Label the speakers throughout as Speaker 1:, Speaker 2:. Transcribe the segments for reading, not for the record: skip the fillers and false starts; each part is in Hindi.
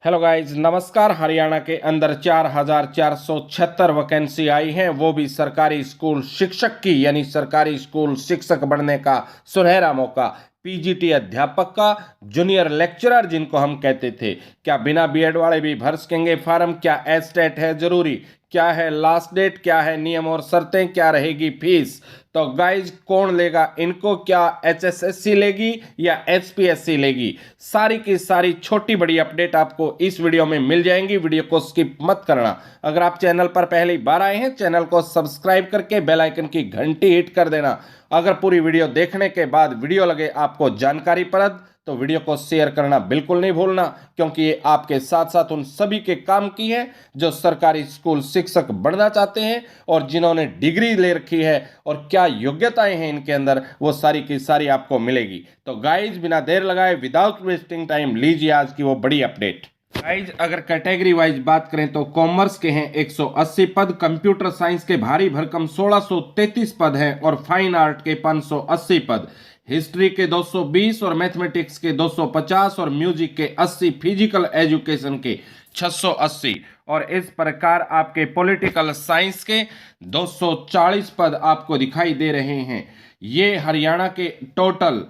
Speaker 1: हेलो गाइज, नमस्कार। हरियाणा के अंदर 4,476 वैकेंसी आई हैं, वो भी सरकारी स्कूल शिक्षक की, यानी सरकारी स्कूल शिक्षक बनने का सुनहरा मौका। पीजीटी अध्यापक का, जूनियर लेक्चरर जिनको हम कहते थे, क्या बिना बीएड वाले भी भर सकेंगे फार्म? क्या एस्टेट है जरूरी? क्या है लास्ट डेट? क्या है नियम और शर्तें? क्या रहेगी फीस? तो गाइज, कौन लेगा इनको? क्या एचएसएससी लेगी या एचपीएससी लेगी? सारी की सारी छोटी बड़ी अपडेट आपको इस वीडियो में मिल जाएंगी। वीडियो को स्किप मत करना। अगर आप चैनल पर पहली बार आए हैं, चैनल को सब्सक्राइब करके बेल आइकन की घंटी हिट कर देना। अगर पूरी वीडियो देखने के बाद वीडियो लगे आपको जानकारीप्रद, तो वीडियो को शेयर करना बिल्कुल नहीं भूलना, क्योंकि ये आपके साथ साथ उन सभी के काम की है जो सरकारी स्कूल शिक्षक बनना चाहते हैं और जिन्होंने डिग्री ले रखी है, और क्या योग्यताएं हैं इनके अंदर, वो सारी की सारी आपको मिलेगी। तो गाइज, बिना देर लगाए, विदाउट वेस्टिंग टाइम, लीजिए आज की वो बड़ी अपडेट। गाइज, अगर कैटेगरी वाइज बात करें तो कॉमर्स के हैं 180 पद, कंप्यूटर साइंस के भारी भरकम 1633 पद हैं और फाइन आर्ट के 580 पद, हिस्ट्री के 220 और मैथमेटिक्स के 250 और म्यूजिक के 80, फिजिकल एजुकेशन के 680 और इस प्रकार आपके पॉलिटिकल साइंस के 240 पद आपको दिखाई दे रहे हैं। ये हरियाणा के टोटल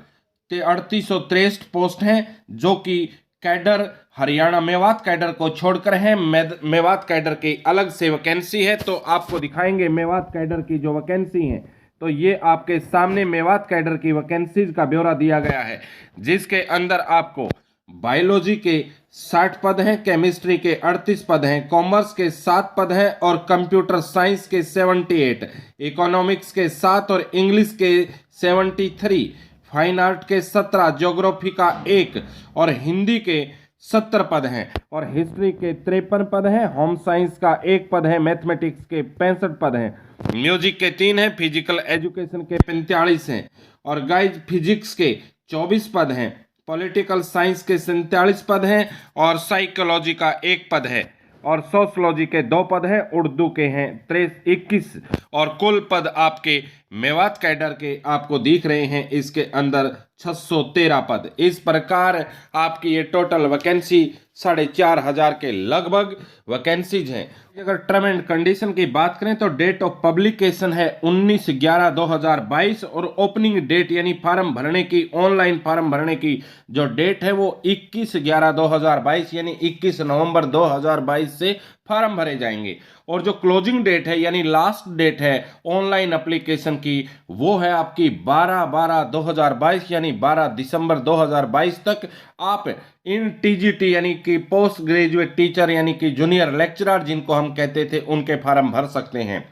Speaker 1: 3863 पोस्ट हैं, जो कि कैडर हरियाणा मेवात कैडर को छोड़कर है। मेवात कैडर की अलग से वैकेंसी है, तो आपको दिखाएंगे मेवात कैडर की जो वैकेंसी है। तो ये आपके सामने मेवात कैडर की वैकेंसीज का ब्यौरा दिया गया है, जिसके अंदर आपको बायोलॉजी के 60 पद हैं, केमिस्ट्री के 38 पद हैं, कॉमर्स के 7 पद हैं और कंप्यूटर साइंस के 78, इकोनॉमिक्स के 7 और इंग्लिश के 73, फाइन आर्ट के 17, ज्योग्राफी का 1 और हिंदी के 70 पद हैं और हिस्ट्री के 53 पद हैं, होम साइंस का 1 पद है, मैथमेटिक्स के 65 पद हैं, म्यूजिक के 3 हैं, फिजिकल एजुकेशन के 45 हैं और गाइज फिजिक्स के 24 पद हैं, पॉलिटिकल साइंस के 47 पद हैं और साइकोलॉजी का 1 पद है और सोशलॉजी के 2 पद हैं, उर्दू के हैं 21 और कुल पद आपके मेवात कैडर के आपको दिख रहे हैं इसके अंदर 613 पद। इस प्रकार आपकी ये टोटल वैकेंसी 4,500 के लगभग वैकेंसीज हैं। अगर टर्म एंड कंडीशन की बात करें तो डेट ऑफ पब्लिकेशन है 19/11/2022 और ओपनिंग डेट यानी फॉर्म भरने की, ऑनलाइन फॉर्म भरने की जो डेट है वो 21/11/2022 यानी 21 नवंबर 2022 से फॉर्म भरे जाएंगे और जो क्लोजिंग डेट है यानी लास्ट डेट है ऑनलाइन एप्लीकेशन की, वो है आपकी 12/12/2022 यानी 12 दिसंबर 2022 तक आप इन टीजीटी यानी कि पोस्ट ग्रेजुएट टीचर यानी कि जूनियर लेक्चरर जिनको हम कहते थे, उनके फॉर्म भर सकते हैं।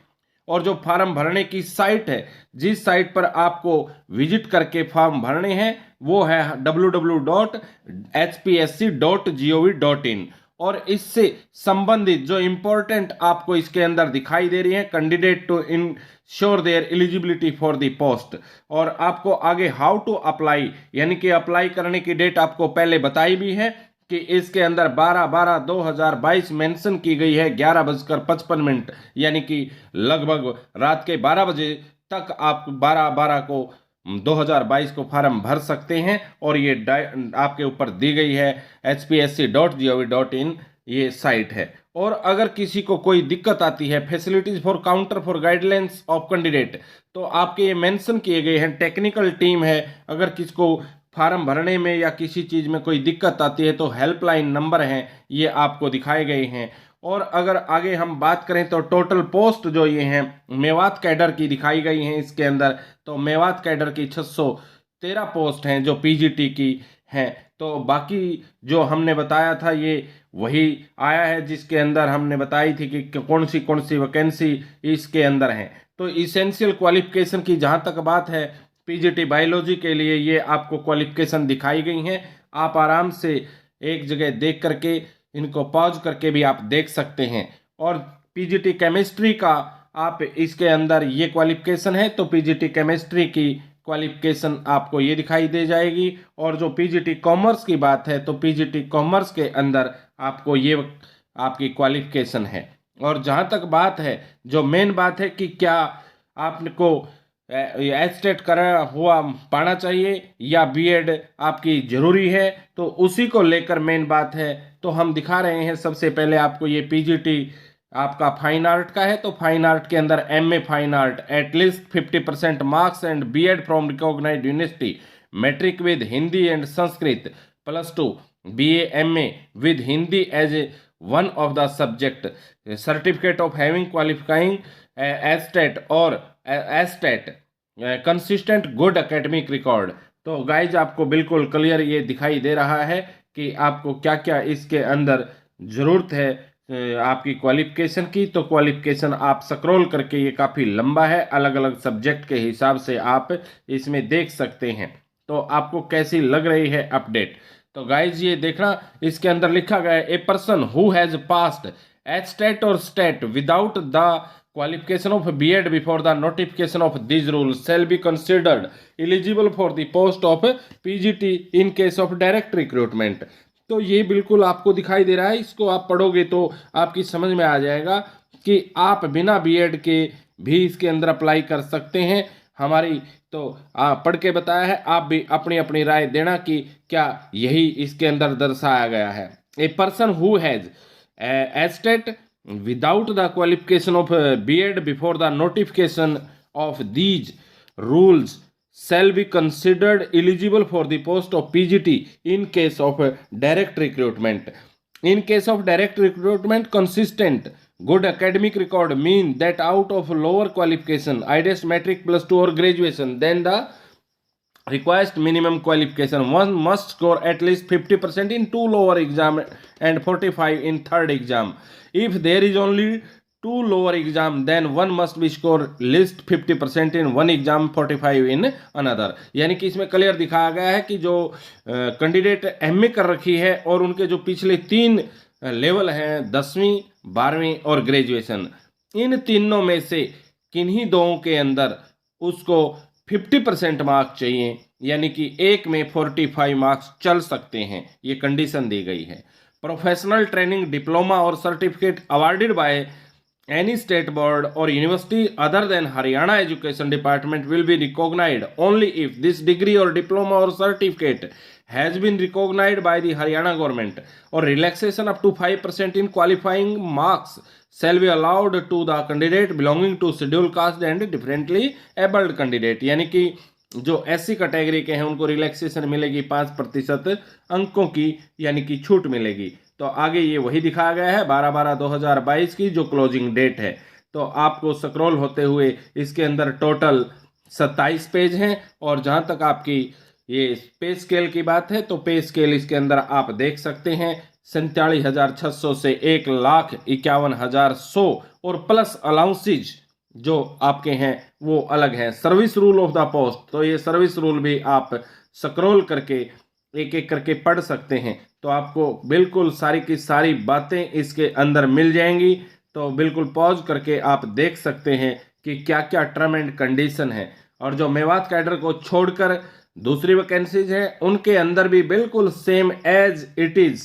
Speaker 1: और जो फॉर्म भरने की साइट है, जिस साइट पर आपको विजिट करके फॉर्म भरने हैं, वो है www.hpsc.gov.in और इससे संबंधित जो इंपॉर्टेंट आपको इसके अंदर दिखाई दे रही है, candidate to ensure their eligibility for the post, और आपको आगे हाउ टू अप्लाई यानी कि अप्लाई करने की डेट आपको पहले बताई भी है कि इसके अंदर 12/12/2022 मेंशन की गई है 11:55 यानी कि लगभग रात के 12 बजे तक आप 12/12 को 2022 को फॉर्म भर सकते हैं और ये आपके ऊपर दी गई है hpsc.gov.in ये साइट है। और अगर किसी को कोई दिक्कत आती है, facilities for counter for guidelines of candidate, तो आपके ये मेंशन किए गए हैं। टेक्निकल टीम है, अगर किसको फॉर्म भरने में या किसी चीज़ में कोई दिक्कत आती है तो हेल्पलाइन नंबर हैं, ये आपको दिखाए गए हैं। और अगर आगे हम बात करें तो टोटल पोस्ट जो ये हैं मेवात कैडर की दिखाई गई हैं इसके अंदर, तो मेवात कैडर की 613 पोस्ट हैं जो पीजीटी की हैं। तो बाकी जो हमने बताया था ये वही आया है, जिसके अंदर हमने बताई थी कि कौन सी वैकेंसी इसके अंदर हैं। तो इसेंशियल क्वालिफिकेशन की जहाँ तक बात है, पीजीटी बायोलॉजी के लिए ये आपको क्वालिफिकेशन दिखाई गई हैं। आप आराम से एक जगह देख करके इनको पॉज करके भी आप देख सकते हैं। और पीजीटी केमिस्ट्री का आप इसके अंदर ये क्वालिफिकेशन है, तो पीजीटी केमिस्ट्री की क्वालिफिकेशन आपको ये दिखाई दे जाएगी। और जो पीजीटी कॉमर्स की बात है, तो पीजीटी कॉमर्स के अंदर आपको ये आपकी क्वालिफिकेशन है। और जहाँ तक बात है, जो मेन बात है कि क्या आपको एस्टेट करा हुआ पाना चाहिए या बीएड आपकी ज़रूरी है, तो उसी को लेकर मेन बात है। तो हम दिखा रहे हैं सबसे पहले आपको ये पीजीटी आपका फाइन आर्ट का है, तो फाइन आर्ट के अंदर MA fine art at least 50% marks and BEd from recognised university, matric with Hindi and Sanskrit, +2 BA MA with Hindi as one of the subject, certificate of having qualifying STET और STET, consistent good academic record. तो गाइज आपको बिल्कुल क्लियर ये दिखाई दे रहा है कि आपको क्या क्या इसके अंदर ज़रूरत है आपकी क्वालिफिकेशन की। तो क्वालिफिकेशन आप स्क्रॉल करके, ये काफ़ी लंबा है, अलग अलग सब्जेक्ट के हिसाब से आप इसमें देख सकते हैं। तो आपको कैसी लग रही है अपडेट? तो गाइज ये देखना, इसके अंदर लिखा गया है a person who has passed STET और STET without the qualification of B.Ed before the notification of these rules shall be considered eligible for the post of PGT in case of direct recruitment। तो ये बिल्कुल आपको दिखाई दे रहा है, इसको आप पढ़ोगे तो आपकी समझ में आ जाएगा कि आप बिना B.Ed के भी इसके अंदर अप्लाई कर सकते हैं। हमारी तो पढ़ के बताया है, आप भी अपनी अपनी राय देना कि क्या यही इसके अंदर दर्शाया गया है। A person who has estate without the qualification of B.Ed before the notification of these rules shall be considered eligible for the post of PGT in case of direct recruitment। In case of direct recruitment, consistent good academic record mean that out of lower qualification, ideas metric +2 or graduation, then the requires minimum qualification, one must score at least 50% in 2 lower exam and 45 in third exam। If there is only 2 lower exam, then one must be score least 50% in one exam, 45 in another। यानी कि इसमें क्लियर दिखाया गया है कि जो कैंडिडेट एमए कर रखी है और उनके जो पिछले 3 लेवल हैं, 10वीं 12वीं और ग्रेजुएशन, इन तीनों में से किन्हीं दो के अंदर उसको 50% मार्क्स चाहिए, यानी कि एक में 45 मार्क्स चल सकते हैं, ये कंडीशन दी गई है। प्रोफेशनल ट्रेनिंग डिप्लोमा और certificate awarded by any state board और university other than Haryana education department will be recognised only if this degree और डिप्लोमा और certificate has been recognised by the Haryana government, और relaxation up to 5% in qualifying marks shall be allowed to the candidate belonging to scheduled caste and differently abled candidate। यानी कि जो SC कैटेगरी के हैं उनको रिलैक्सेशन मिलेगी 5% अंकों की, यानी कि छूट मिलेगी। तो आगे ये वही दिखाया गया है 12/12/2022 की जो क्लोजिंग डेट है। तो आपको स्क्रॉल होते हुए इसके अंदर टोटल 27 पेज हैं, और जहाँ तक आपकी ये पे स्केल की बात है तो पे स्केल इसके अंदर आप देख सकते हैं 47,600 से 1,51,100, और प्लस अलाउंसेज जो आपके हैं वो अलग हैं। Service rule of the post, तो ये सर्विस रूल भी आप स्क्रॉल करके एक एक करके पढ़ सकते हैं, तो आपको बिल्कुल सारी की सारी बातें इसके अंदर मिल जाएंगी। तो बिल्कुल पॉज करके आप देख सकते हैं कि क्या क्या टर्म एंड कंडीशन है, और जो मेवात कैडर को छोड़कर दूसरी वैकेंसीज हैं उनके अंदर भी बिल्कुल सेम एज इट इज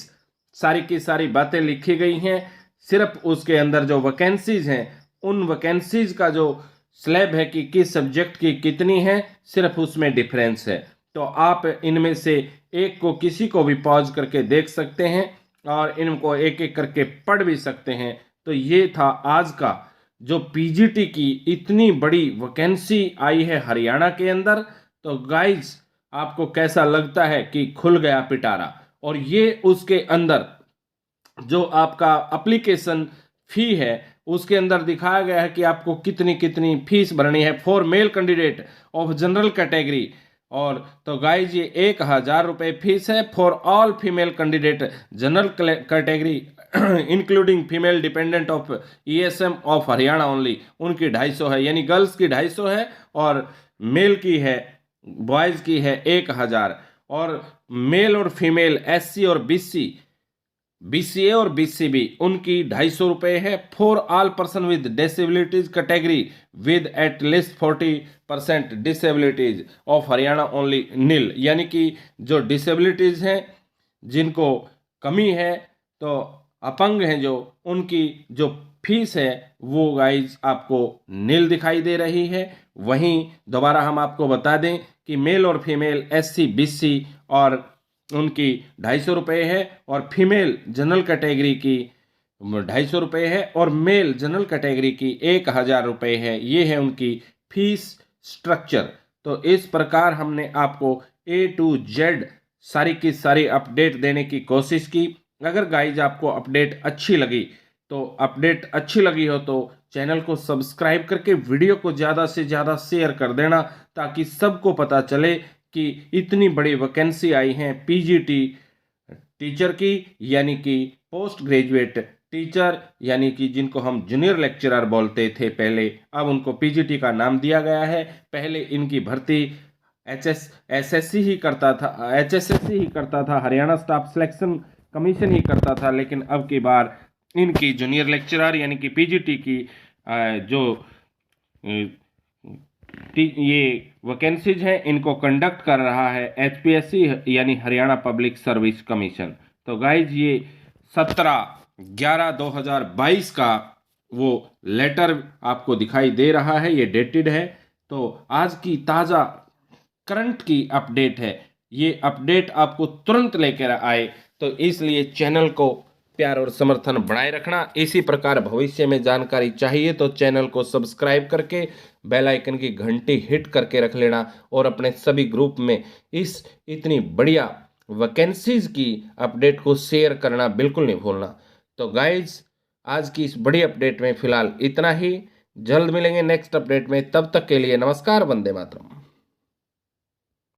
Speaker 1: सारी की सारी बातें लिखी गई हैं। सिर्फ उसके अंदर जो वैकेंसीज हैं उन वैकेंसीज का जो स्लैब है कि किस सब्जेक्ट की कितनी है, सिर्फ उसमें डिफरेंस है। तो आप इनमें से एक को किसी को भी पॉज करके देख सकते हैं और इनको एक एक करके पढ़ भी सकते हैं। तो ये था आज का जो पीजीटी की इतनी बड़ी वैकेंसी आई है हरियाणा के अंदर। तो गाइज आपको कैसा लगता है कि खुल गया पिटारा, और ये उसके अंदर जो आपका एप्लीकेशन फी है उसके अंदर दिखाया गया है कि आपको कितनी कितनी फीस भरनी है for male candidate of general category. और तो गाइज ये 1,000 रुपये फीस है for all female candidate general category including female dependent of ESM of Haryana only, उनकी 250 है, यानी गर्ल्स की 250 है और मेल की है, बॉयज़ की है 1,000। और मेल और फीमेल SC और BC, BCA और BCB उनकी 250 रुपये है for all person with disabilities category with at least 40% disabilities of Haryana only nil, यानी कि जो डिसेबिलिटीज हैं जिनको कमी है तो अपंग हैं जो, उनकी जो फीस है वो गाइज आपको नील दिखाई दे रही है। वहीं दोबारा हम आपको बता दें कि मेल और फीमेल SC BC और उनकी 250 रुपये है, और फीमेल जनरल कैटेगरी की 250 रुपये है, और मेल जनरल कैटेगरी की 1000 रुपये है। ये है उनकी फीस स्ट्रक्चर। तो इस प्रकार हमने आपको A to Z सारी की सारी अपडेट देने की कोशिश की। अगर गाइज आपको अपडेट अच्छी लगी हो तो चैनल को सब्सक्राइब करके वीडियो को ज़्यादा से ज़्यादा शेयर कर देना, ताकि सबको पता चले कि इतनी बड़ी वैकेंसी आई हैं PGT टीचर की, यानी कि पोस्ट ग्रेजुएट टीचर, यानी कि जिनको हम जूनियर लेक्चरर बोलते थे पहले, अब उनको PGT का नाम दिया गया है। पहले इनकी भर्ती HSSC ही करता था, हरियाणा स्टाफ सिलेक्शन कमीशन ही करता था, लेकिन अब की बार इनकी जूनियर लेक्चरर यानी कि PGT की जो ये वैकेंसीज हैं इनको कंडक्ट कर रहा है HPSC यानी हरियाणा पब्लिक सर्विस कमीशन। तो गाइज ये 17/11/2022 का वो लेटर आपको दिखाई दे रहा है, ये डेटेड है। तो आज की ताज़ा करंट की अपडेट है, ये अपडेट आपको तुरंत लेकर आए, तो इसलिए चैनल को प्यार और समर्थन बनाए रखना। इसी प्रकार भविष्य में जानकारी चाहिए तो चैनल को सब्सक्राइब करके बेल आइकन की घंटी हिट करके रख लेना, और अपने सभी ग्रुप में इस इतनी बढ़िया वैकेंसीज की अपडेट को शेयर करना बिल्कुल नहीं भूलना। तो गाइज आज की इस बड़ी अपडेट में फिलहाल इतना ही। जल्द मिलेंगे नेक्स्ट अपडेट में, तब तक के लिए नमस्कार, वंदे मातरम।